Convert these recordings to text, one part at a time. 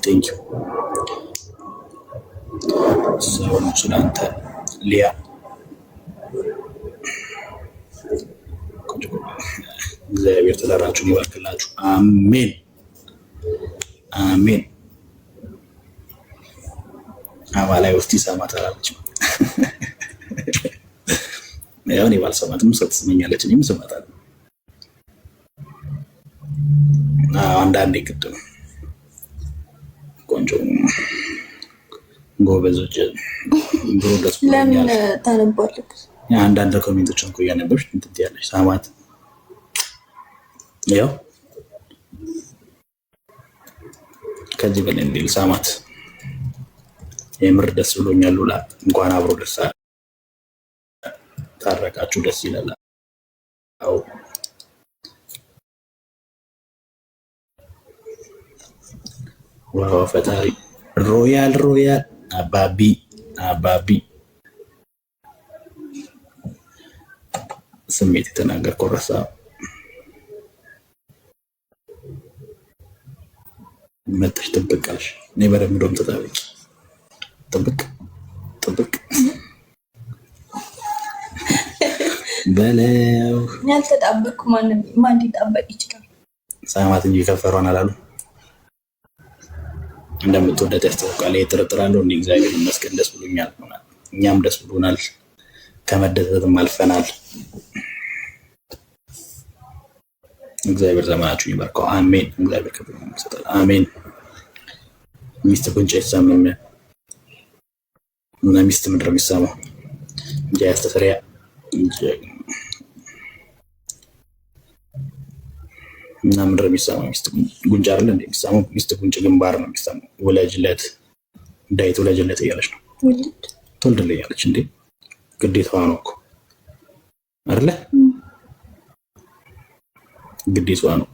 ቴንክ ዩ ሰውን ስለአንተ ሊያ እግዚአብሔር ትዳራችሁን ይባርክላችሁ። አሜን አሜን። አማላይ ውስጥ ይሰማታል አለች። ያው እኔ ባልሰማትም ሰው ትስመኛለች፣ እኔም እሰማታለሁ። አንዳንዴ ግድ ነው። ቆንጆ ጎበዞች ብሎ ደስ ብሎኛል። ለምን ታነባለህ? አንዳንድ ኮሜንቶችን እኮ እያነበብሽ እንትን ትያለሽ። ሳማት ያው ከዚህ በላይ እንዲል ሳማት የምር ደስ ብሎኛል። ሉላ እንኳን አብሮ ደስ ታረቃችሁ፣ ደስ ይላል። አው ዋው ፈጣሪ ሮያል አባቢ ስሜት የተናገርከው ረሳ። መጣሽ ጥብቃሽ እኔ በደምዶም ተጣበቂ ጥብቅ በለው። ያልተጣበቅኩ ማን ሊጣበቅ ይችላል? ሳማት እንጂ ከፈሯን አላሉ። እንደምትወደድ ያስታውቃል። ይጥርጥራለሁ እንዴ? እግዚአብሔር ይመስገን ደስ ብሎኛል። እኛም ደስ ብሎናል። ከመደሰትም አልፈናል። እግዚአብሔር ዘመናችሁን ይባርከው። አሜን። እግዚአብሔር ክብር ይሰጣል። አሜን። ሚስት ቁንጫ ይሳመም እና ሚስት ምድር የሚሰማው እንጂ ያስተሰሪያ እንጂ እና ምድር የሚሰማው ሚስት ጉንጭ አይደል እንዴ የሚሰማው? ሚስት ጉንጭ ግንባር ነው የሚሰማው። ወለጅለት ዳይት ወለጅለት እያለች ነው ትወልድልኛለች እንዴ? ግዴታዋ ነው እኮ አይደለ? ግዴታዋ ነው።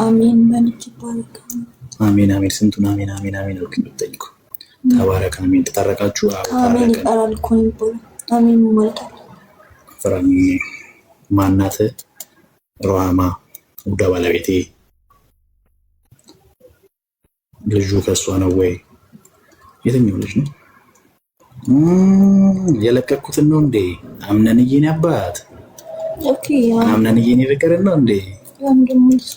አሜን ማለት ይባረክ። አሜን አሜን። ስንቱን አሜን አሜን አሜን ልክ እንደጠይቁ ተባረክ። አሜን። ተታረቃችሁ? አሜን ይባላል እኮ ይባላል። አሜን ማለት አለ። ፍራሚ ማናት? ሮሃማ ውዳ ባለቤቴ ልጁ ከሷ ነው ወይ? የትኛው ልጅ ነው? የለቀኩትን ነው እንዴ? አምነንዬን አባት ኦኬ። አምነንዬን ፍቅር ነው እንዴ? ወንድምሽ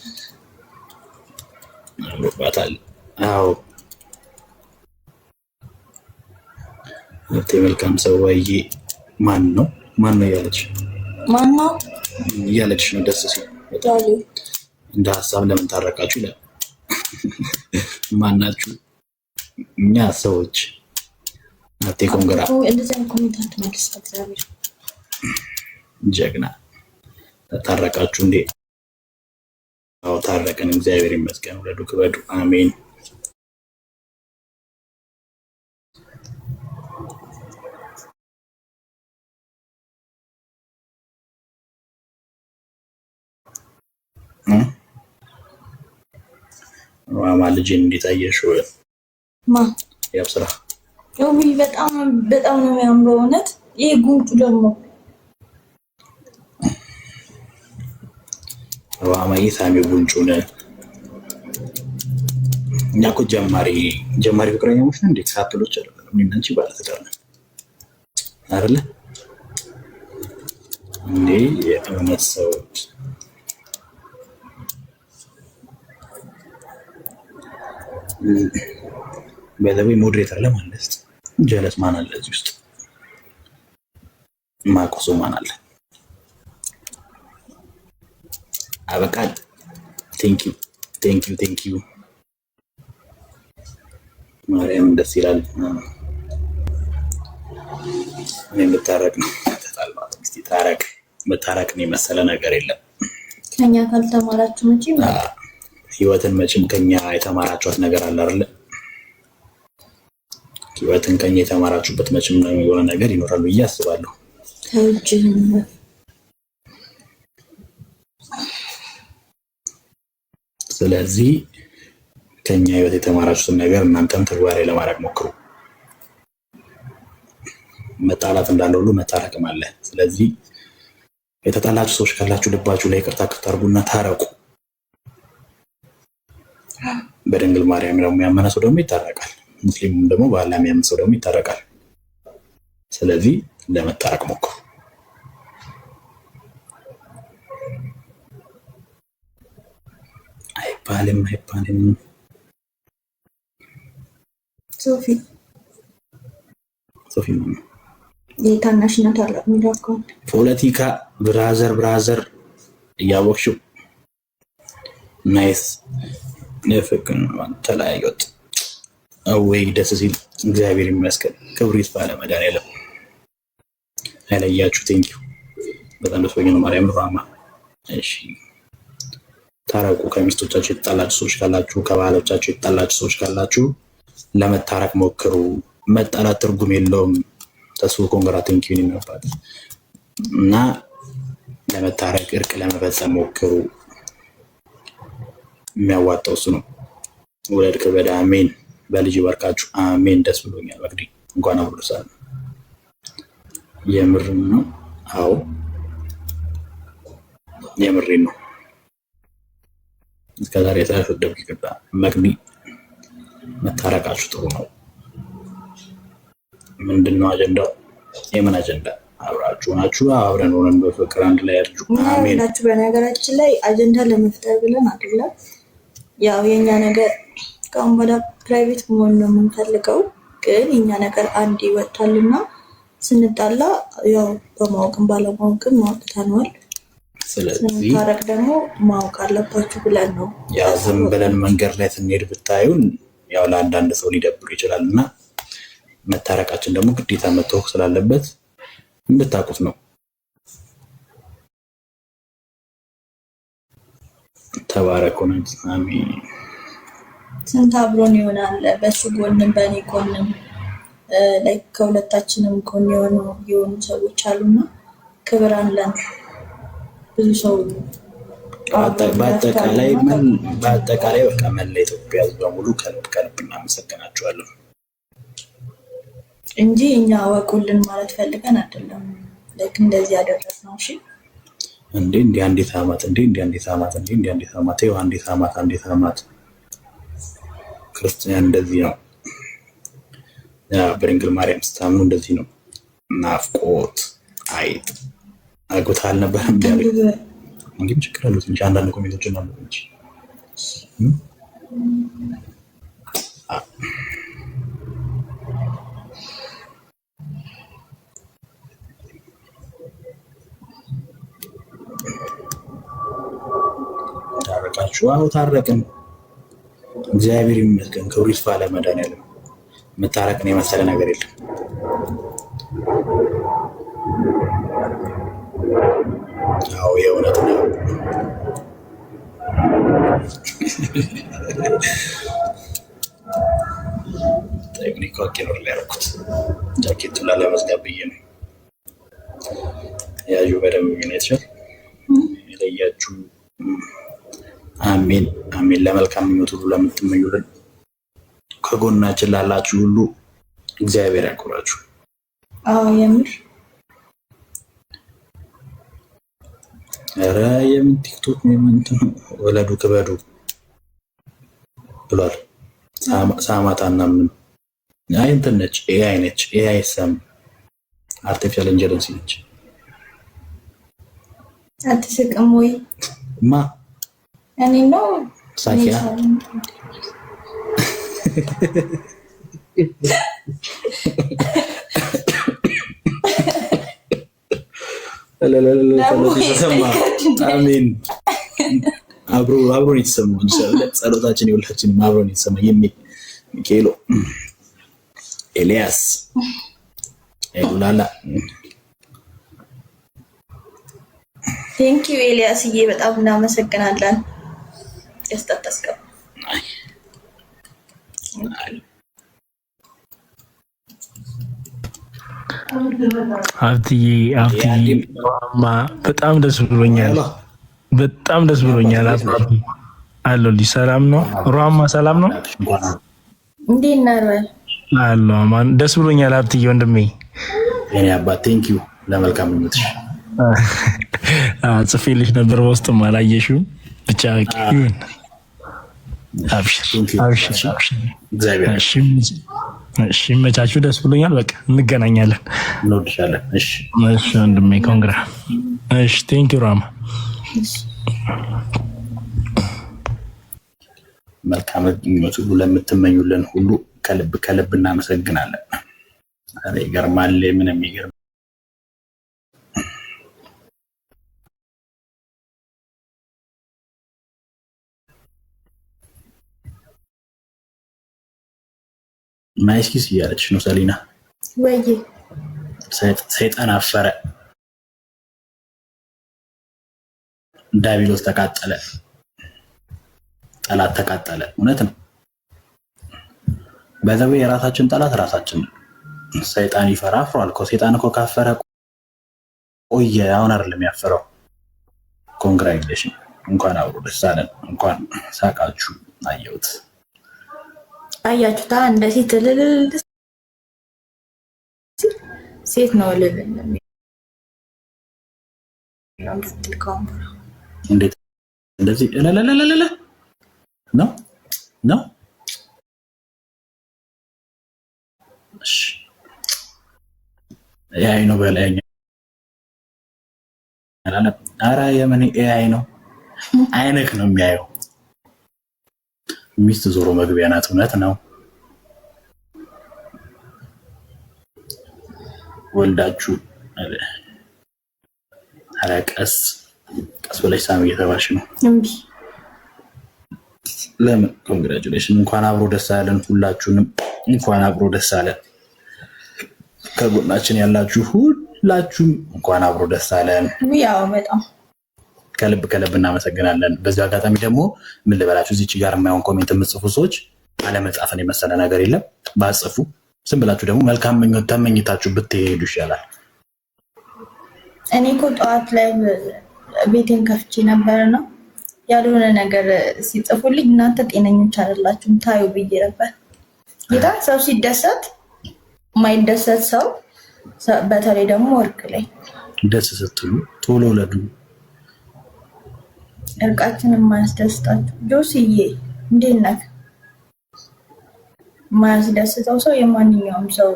አልባታል። አዎ መልካም ሰው ወይ ማን ነው እያለች እያለች ነው። ደስ ሲል እንደ ሀሳብ ለምን ታረቃችሁ ይላል። ማናችሁ? እኛ ሰዎች አቴ ኮንግራ ጀግና ታረቃችሁ እንዴ? አዎ ታረቀን። እግዚአብሔር ይመስገን። ወለዱ ክበዱ። አሜን። ማማ ልጅን እንዴት አየሽው? ያብስራ በጣም ነው የሚያምረው። እውነት ይሄ ጉንጩ ደግሞ ማማዬ ሳሚ ጉንጩን እኛ እኮ ጀማሪ ፍቅረኛሞች ነን። እንዴት ሳትሎች አይደለም። እኔና አንቺ ባለትዳር ነን አይደለ እንዴ? የእውነት ሰዎች በለቤ ሞዴሬተር ለማለት ጀለስ ማን አለ እዚህ ውስጥ? ማቆሶ ማን አለ? አበቃል። ቴንክ ዩ ማርያም ደስ ይላል። እኔ የምታረቅ ነው ተጣልማት እስቲ ታረቅ። መታረቅን የመሰለ ነገር የለም። ከኛ ካልተማራችሁ መቼም ህይወትን መቼም ከኛ የተማራችኋት ነገር አለ አይደል? ህይወትን ከኛ የተማራችሁበት መቼም የሆነ ነገር ይኖራል ብዬ አስባለሁ። ስለዚህ ከኛ ህይወት የተማራችሁትን ነገር እናንተም ተግባራዊ ለማድረግ ሞክሩ። መጣላት እንዳለ ሁሉ መታረቅም አለ። ስለዚህ የተጣላችሁ ሰዎች ካላችሁ ልባችሁ ላይ ይቅርታ አድርጉና ታረቁ። በድንግል ማርያም ደግሞ ያመነ ሰው ደግሞ ይታረቃል። ሙስሊሙም ደግሞ በአላህ የሚያምን ሰው ደግሞ ይታረቃል። ስለዚህ ለመታረቅ ሞክሩ። አይባልም ሶፊ የታናሽነት አለ የሚላከው ፖለቲካ ብራዘር እያወቅሽው ናይስ ነፍቅን ተለያዩት። አወይ ደስ ሲል እግዚአብሔር ይመስገን። ክብሩ ይስፋ ለመድኃኒዓለም። አይለያችሁ። ቴንኪው በጣም ደስ ብሎኛል። ማርያም ራማ። እሺ ታረቁ። ከሚስቶቻችሁ የተጣላችሁ ሰዎች ካላችሁ፣ ከባሎቻችሁ የተጣላችሁ ሰዎች ካላችሁ ለመታረቅ ሞክሩ። መጣላት ትርጉም የለውም። ተስፎ ኮንግራ ቴንኪው ይነባል እና ለመታረቅ እርቅ ለመፈጸም ሞክሩ። የሚያዋጣው እሱ ነው። ወለድ ከበዳ አሜን። በልጅ ይባርካችሁ አሜን። ደስ ብሎኛል። መቅዲ እንኳን አብሮሳል። የምር ነው። አዎ የምሬ ነው። እስከዛሬ የተደብቅ ይገባ መቅዲ መታረቃችሁ ጥሩ ነው። ምንድነው አጀንዳው? የምን አጀንዳ? አብራችሁ ናችሁ። አብረን ሆነን በፍቅር አንድ ላይ ያርጁ አሜን። በነገራችን ላይ አጀንዳ ለመፍጠር ብለን አይደለም። ያው የኛ ነገር ከአሁን በኋላ ፕራይቬት መሆን ነው የምንፈልገው። ግን የኛ ነገር አንድ ይወጣልና ስንጣላ ያው በማወቅም ባለማወቅም ማውጣታነዋል። ስለዚህ ስንታረቅ ደግሞ ማወቅ አለባችሁ ብለን ነው። ያው ዝም ብለን መንገድ ላይ ስንሄድ ብታዩን ያው ለአንዳንድ ሰው ሊደብር ይችላልና መታረቃችን ደግሞ ግዴታ መታወቅ ስላለበት እንድታውቁት ነው። ተባረኩ። አሜን። ስንት አብሮን ይሆናል። በሱ ጎንም በእኔ ጎንም ላይ ከሁለታችንም ጎን የሆኑ ሰዎች አሉና ክብር አለን። ብዙ ሰው በአጠቃላይ በቃ መላ ኢትዮጵያ ሕዝብ በሙሉ ከልብ እናመሰግናቸዋለን እንጂ እኛ ወቁልን ማለት ፈልገን አይደለም። ልክ እንደዚህ ያደረግነው። እሺ እንዴ አንዲት አማት ክርስቲያን እንደዚህ ነው። በድንግል ማርያም ስታምኑ እንደዚህ ነው። ናፍቆት አይጥ አግብታ አልነበረም ቢያለኝ እንግዲህ ችግር አለው እንጂ አንዳንድ ኮሜንቶች እና እንጂ ታረቃችሁ? አዎ ታረቅን። እግዚአብሔር ይመስገን። ክብሩ ይስፋ ለመድኃኒዓለም። መታረቅን የመሰለ ነገር የለም። አዎ የእውነት ነው። ቴክኒክ አኪኖር ላይ ያደረኩት ጃኬቱን ላለመዝጋት ብዬ ነው። ያዩ በደንብ ነው የተሻለ የለያችሁ። አሜን አሜን። ለመልካም ምኞት ሁሉ ለምትመኙልን ከጎናችን ላላችሁ ሁሉ እግዚአብሔር ያክብራችሁ። አዎ የምር ኧረ የምን ቲክቶክ እንትን ወለዱ ክበዱ ብሏል። ሳማታና ምን አይ እንትን ነች ኤአይ ነች። ኤአይ ሰም አርቲፊሻል ኢንተለጀንስ ነች። አትስቅም ወይ? ማ እኔ ነው ሳኪያ አሜን። አብሮን የተሰማው ኢንሻአላህ ጸሎታችን የሁላችንም አብሮን የተሰማ ሚካኤሎ ኤልያስ ኤሉላላ ቴንኪው ኤልያስዬ በጣም እናመሰግናለን። ያስጠጣስከው ሀብትዬ በጣም ደስ ብሎኛል። አለሁልሽ። ሰላም ነው? ሩሃማ ሰላም ነው? እንዴት ነህ? አለሁ አማን። ደስ ብሎኛል ሀብትዬ ወንድሜ። የኔ አባት ቴንኪው ለመልካም ምኞትሽ። ጽፌልሽ ነበር በውስጥም አላየሽውም። ብቻ አብሽር አብሽር አብሽር። እግዚአብሔር እሺ መቻችሁ፣ ደስ ብሎኛል። በቃ እንገናኛለን። እንወድሻለን። እሺ እሺ ወንድሜ ኮንግራ። እሺ ቴንክ ዩ ራማ። መልካም ምኞት ሁሉ ለምትመኙልን ሁሉ ከልብ ከልብ እናመሰግናለን። አረ ይገርማል። ምንም ይገርም ማይስኪስ እያለች ነው ሰሊና። ወይ ሰይጣን አፈረ፣ ዳቢሎስ ተቃጠለ፣ ጠላት ተቃጠለ። እውነት ነው። በዛው የራሳችን ጠላት ራሳችን። ሰይጣን ይፈራ አፍሯል እኮ። ሰይጣን እኮ ካፈረ ቆየ። አሁን አይደለም ያፈረው። ኮንግራቹሌሽን። እንኳን አብሮ ደስ አለን። እንኳን ሳቃችሁ አየሁት። አያችሁታ እንደዚህ ትልልል ሴት ነው ልል እንዴት እንደዚህ ለለለለለ ነው ነው። እሺ ኤአይ ነው በላይኛ አላለ። ኧረ የምን ኤአይ ነው? አይነክ ነው የሚያየው። ሚስት ዞሮ መግቢያ ናት። እውነት ነው። ወልዳችሁ ኧረ ቀስ ብለሽ ሳሚ እየተባልሽ ነው። ለምን? ኮንግራቹሌሽን። እንኳን አብሮ ደስ አለን። ሁላችሁንም እንኳን አብሮ ደስ አለን። ከጎናችን ያላችሁ ሁላችሁም እንኳን አብሮ ደስ አለን። ያው በጣም ከልብ ከልብ እናመሰግናለን። በዚህ አጋጣሚ ደግሞ ምን ልበላችሁ፣ እዚች ጋር የማይሆን ኮሜንት የምትጽፉ ሰዎች አለመጻፍን የመሰለ ነገር የለም። ባጽፉ ዝም ብላችሁ ደግሞ መልካም ምኞት ተመኝታችሁ ብትሄዱ ይሻላል። እኔ እኮ ጠዋት ላይ ቤቴን ከፍቼ ነበር ነው ያልሆነ ነገር ሲጽፉልኝ እናንተ ጤነኞች አይደላችሁም ታዩ ብዬ ነበር። ጌታ ሰው ሲደሰት የማይደሰት ሰው በተለይ ደግሞ ወርቅ ላይ ደስ ስትሉ ቶሎ ለዱ እርቃችንን የማያስደስታችሁ ጆስዬ እንዴት ነህ? የማያስደስተው ሰው የማንኛውም ሰው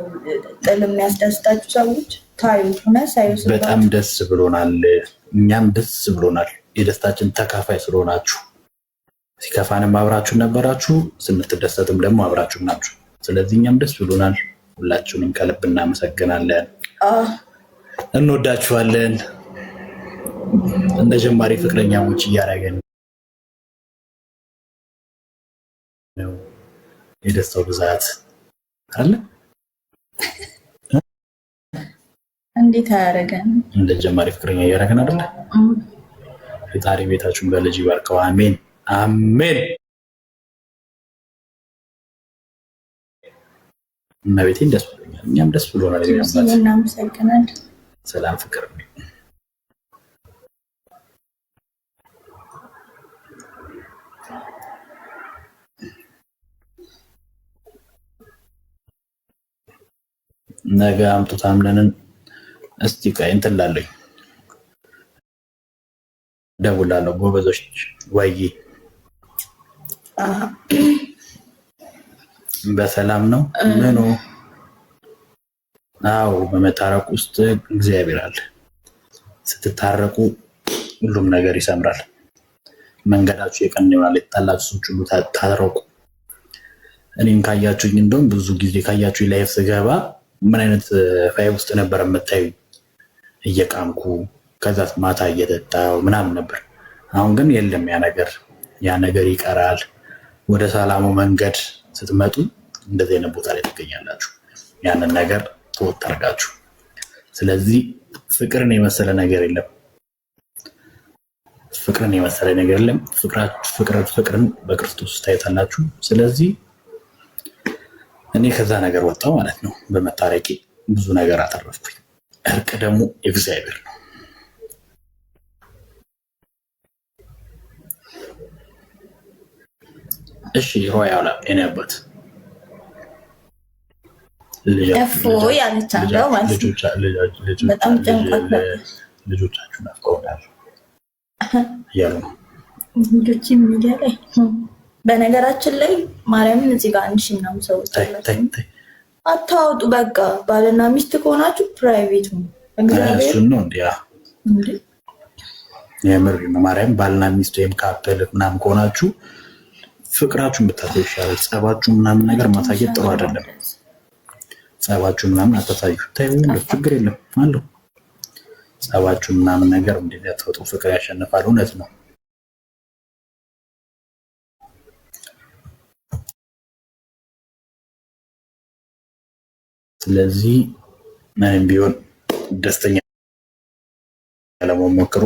ጥል የሚያስደስታችሁ ሰዎች ታዩ ሆነ ሳዩ በጣም ደስ ብሎናል። እኛም ደስ ብሎናል። የደስታችን ተካፋይ ስለሆናችሁ ሲከፋንም አብራችሁ ነበራችሁ፣ ስንትደሰትም ደግሞ አብራችሁ ናችሁ። ስለዚህ እኛም ደስ ብሎናል። ሁላችሁንም ከልብ እናመሰግናለን። እንወዳችኋለን። እንደ ጀማሪ ፍቅረኛሞች እያደረገን ነው። የደስታው ብዛት አለ። እንዴት አያደርገን? እንደ ጀማሪ ፍቅረኛ እያደረገን አይደለ? ፈጣሪ ቤታችሁን በልጅ ይባርከው። አሜን አሜን። እና ቤቴን ደስ ብሎኛል። እኛም ደስ ብሎናል። እናመሰግናለን። ሰላም ፍቅር ነገ አምጡት አምነንን እስቲ ቆይ እንትን ላለኝ ደውላለሁ። ጎበዞች ወይ በሰላም ነው? ምኑ? አዎ በመታረቁ ውስጥ እግዚአብሔር አለ። ስትታረቁ ሁሉም ነገር ይሰምራል። መንገዳችሁ የቀን ይሆናል። የተጣላችሁ ሰዎች ሁሉ ታረቁ። እኔም ካያችሁኝ እንደውም ብዙ ጊዜ ካያችሁኝ ላይፍ ስገባ ምን አይነት ፋይብ ውስጥ ነበር የምታዩኝ? እየቃምኩ ከዛ ማታ እየጠጣው ምናምን ነበር። አሁን ግን የለም ያ ነገር ይቀራል። ወደ ሰላሙ መንገድ ስትመጡ እንደዚህ አይነት ቦታ ላይ ትገኛላችሁ። ያንን ነገር ተወጣርጋችሁ። ስለዚህ ፍቅርን የመሰለ ነገር የለም። ፍቅርን በክርስቶስ ታይታላችሁ። ስለዚህ እኔ ከዛ ነገር ወጣው ማለት ነው። በመታረቂ ብዙ ነገር አተረፍኩኝ። እርቅ ደግሞ እግዚአብሔር ነው። እሺ ሮያላ እኔ አባት ያለቻለው ማለት በጣም ጨንቋት ልጆቻችሁ ናፍቀውናል እያሉ ነው። ልጆች ሚዲያ ላይ በነገራችን ላይ ማርያምን እዚህ ጋር 1000 ምናምን ሰዎች አላችሁ። አታውጡ በቃ ባልና ሚስት ከሆናችሁ ፕራይቬት ነው። እሱ ነው እንዴ የምር ማርያም ባልና ሚስት ወይም ካፕል ምናምን ከሆናችሁ ፍቅራችሁን ብታሳዩ ይሻላል። ጸባችሁ ምናምን ነገር ማሳየት ጥሩ አይደለም። ጸባችሁ ምናምን አታሳዩ። ታዩ ችግር የለም አለው። ጸባችሁ ምናምን ነገር እንደዚህ አትወጡ። ፍቅር ያሸንፋል። እውነት ነው። ስለዚህ ምንም ቢሆን ደስተኛ ለመሆን ሞክሩ።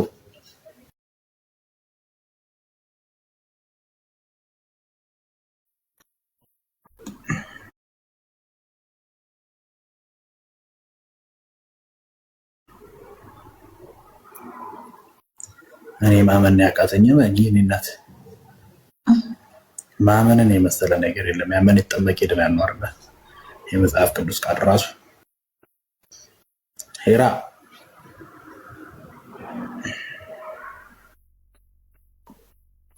እኔ ማመን ያቃተኝ እኔ እናት ማመንን የመሰለ ነገር የለም። ያመን ይጠመቅ ይድናል ነው አይደል? የመጽሐፍ ቅዱስ ቃል ራሱ ሄራ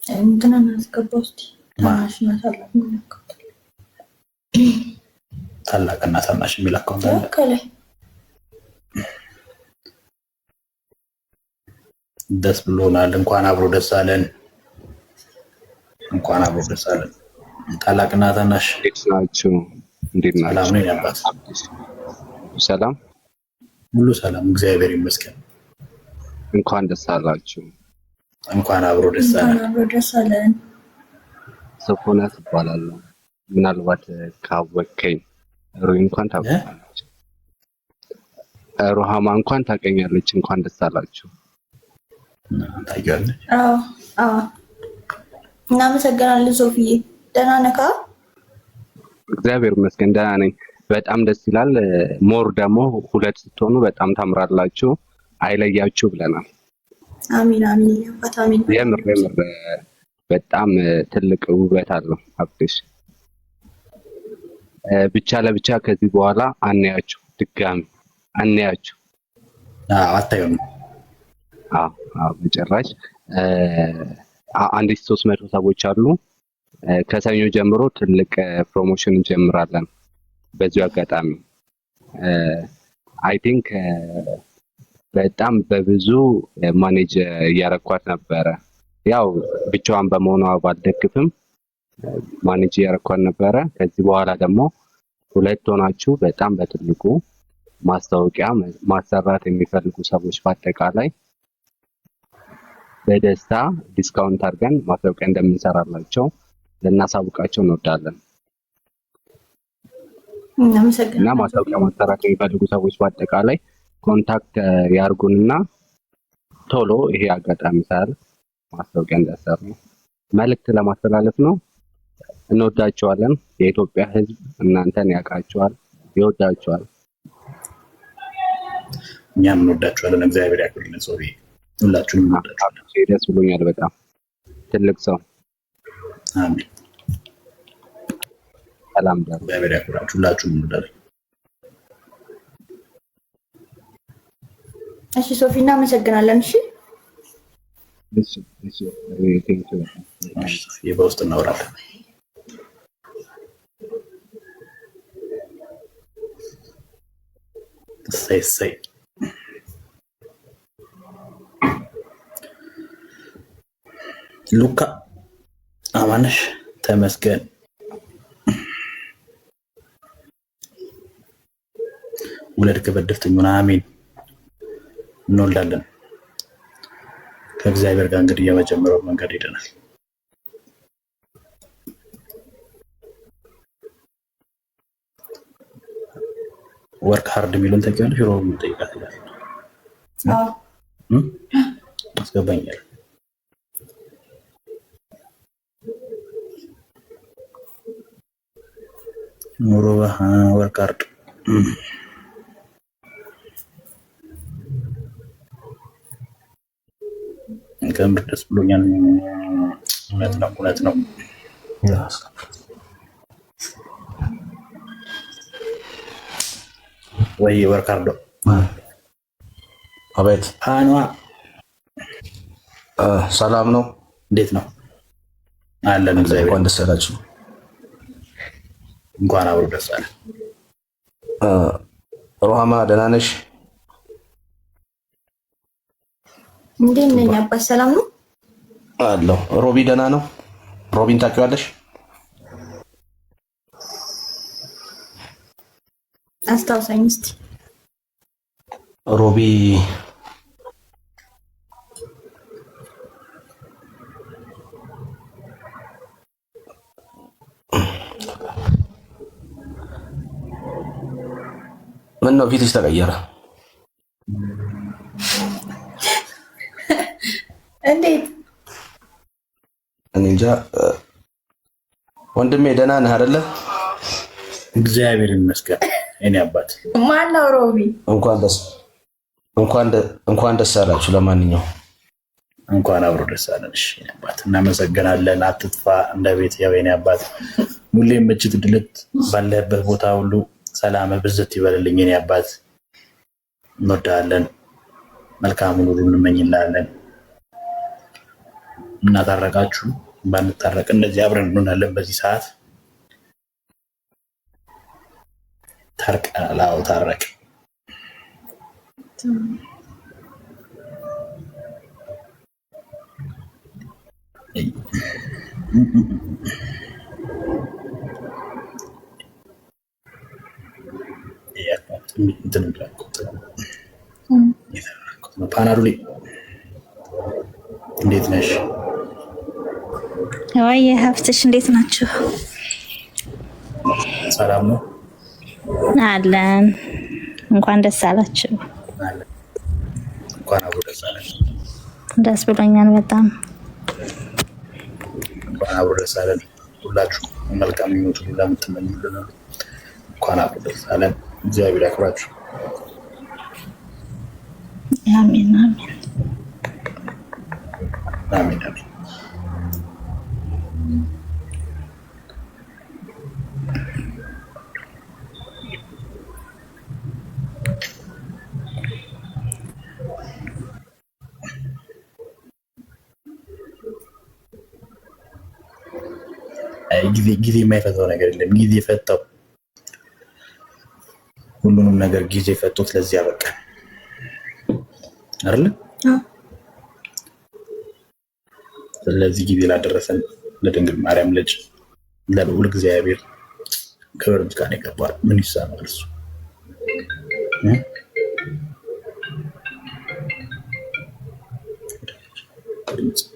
እንትናን አስገባውስቲ ታላቅና ታናሽ የሚል አካውንት አለ። ደስ ብሎናል። እንኳን አብሮ ደስ አለን። እንኳን አብሮ ደስ አለን። ታላቅና ታናሽ ናችሁ? እንዴት ናችሁ? ሰላም ነው ያባት? ሰላም ሁሉ ሰላም፣ እግዚአብሔር ይመስገን። እንኳን ደስ አላችሁ። እንኳን አብሮ ደስ አለን። ሶፎንያስ እባላለሁ። ምናልባት ካወቀኝ ሩሂ እንኳን ታውቃለች፣ ሩሃማ እንኳን ታውቀኛለች። እንኳን ደስ አላችሁ። ታውቂያለሽ? አዎ እናመሰግናለን። ሶፊዬ ደህና ነህ? እግዚአብሔር ይመስገን ደህና ነኝ። በጣም ደስ ይላል። ሞር ደግሞ ሁለት ስትሆኑ በጣም ታምራላችሁ። አይለያችሁ ብለናል። አሚን አሚን አሚን። የምር በጣም ትልቅ ውበት አለው ሀብትሽ። ብቻ ለብቻ ከዚህ በኋላ አናያችሁ፣ ድጋሚ አናያችሁ። አታዩም? አዎ በጭራሽ። 1300 ሰዎች አሉ። ከሰኞ ጀምሮ ትልቅ ፕሮሞሽን እንጀምራለን። በዚሁ አጋጣሚ አይ ቲንክ በጣም በብዙ ማኔጅ እያረኳት ነበረ። ያው ብቻዋን በመሆኗ ባልደግፍም ማኔጅ እያረኳት ነበረ። ከዚህ በኋላ ደግሞ ሁለት ሆናችሁ በጣም በትልቁ ማስታወቂያ ማሰራት የሚፈልጉ ሰዎች በአጠቃላይ በደስታ ዲስካውንት አድርገን ማስታወቂያ እንደምንሰራላቸው ልናሳውቃቸው እንወዳለን። እና ማስታወቂያ ማሰራት የሚፈልጉ ሰዎች በአጠቃላይ ኮንታክት ያርጉንና ቶሎ ይሄ አጋጣሚ ሳል ማስታወቂያ እንዲያሰሩ መልእክት ለማስተላለፍ ነው። እንወዳቸዋለን። የኢትዮጵያ ሕዝብ እናንተን ያውቃቸዋል፣ ይወዳቸዋል። እኛም እንወዳቸዋለን። እግዚአብሔር ያክብርልን። ሶሪ ሁላችሁንም እንወዳቸዋለን። ደስ ብሎኛል በጣም ትልቅ ሰው። አሜን። ሰላም ዳሩ። እግዚአብሔር ያክብራችሁ። ሁላችሁንም እንወዳለን። እሺ ሶፊ እናመሰግናለን። እሺ በውስጥ እናወራለን። እሰይ ሉካ አማነሽ ተመስገን። ውለድ ከበደፍተኛ አሜን። እንወልዳለን ከእግዚአብሔር ጋር እንግዲህ የመጀመሪያው መንገድ ሄደናል። ወርክ ሃርድ የሚሉን ታውቂያለሽ? ሮም ጠይቃት ይላል። አስገባኛል። ኑሮ ወርክ ሃርድ ከምር ደስ ብሎኛል። እውነት ነው። ወይ ወርካርዶ አቤት። አኗ ሰላም ነው? እንዴት ነው? አለን። እግዚአብሔር እንኳን ደስ አላችሁ። እንኳን አብሮ ደስ አለ። ሩሃማ ደህና ነሽ? እንዴት ነኝ አባት? ሰላም ነው አለሁ። ሮቢ ደህና ነው? ሮቢን ታውቂዋለሽ? አስታውሳኝ እስቲ። ሮቢ ምን ነው ፊትሽ ተቀየረ? እንዴት? እኔ እንጃ። ወንድሜ ደህና ነህ አይደለ? እግዚአብሔር ይመስገን። እኔ አባት ማነው? ሮቢ እንኳን ደስ አላችሁ። ለማንኛውም እንኳን አብሮ ደስ አለን። እሺ እኔ አባት እናመሰግናለን። አትጥፋ እንደ ቤት ያው የኔ አባት ሁሌም እጅት ድልት ባለበት ቦታ ሁሉ ሰላም ብዝት ይበልልኝ። የኔ አባት እንወዳለን። መልካሙን ሁሉ እንመኝላለን። እናታረቃችሁ ባንታረቅ እንደዚህ አብረን እንሆናለን። በዚህ ሰዓት ታርቀናል። አዎ ታረቅ ፓናዶሌ እንዴት ነሽ? ወይ ሀፍትሽ እንዴት ናችሁ? ሰላም ነው አለን። እንኳን ደስ አላችሁ። እንኳን አብሮ ደስ አለን። ደስ ብሎኛል በጣም። እንኳን አብሮ ደስ አለን። ሁላችሁ መልካም ምኞት ሁሉ ለምትመኙልን እንኳን አብሮ ደስ አለን። እግዚአብሔር ያክብራችሁ። አሜን አሜን አሜን አሜን። ጊዜ የማይፈታው ነገር የለም። ጊዜ ፈታው ሁሉንም ነገር ጊዜ ፈቶት ለዚህ ያበቃ አይደል? ስለዚህ ጊዜ ላደረሰን ለድንግል ማርያም ልጅ ለልዑል እግዚአብሔር ክብር ምስጋና ይገባል። ምን ይሳናል እርሱ ድምፅ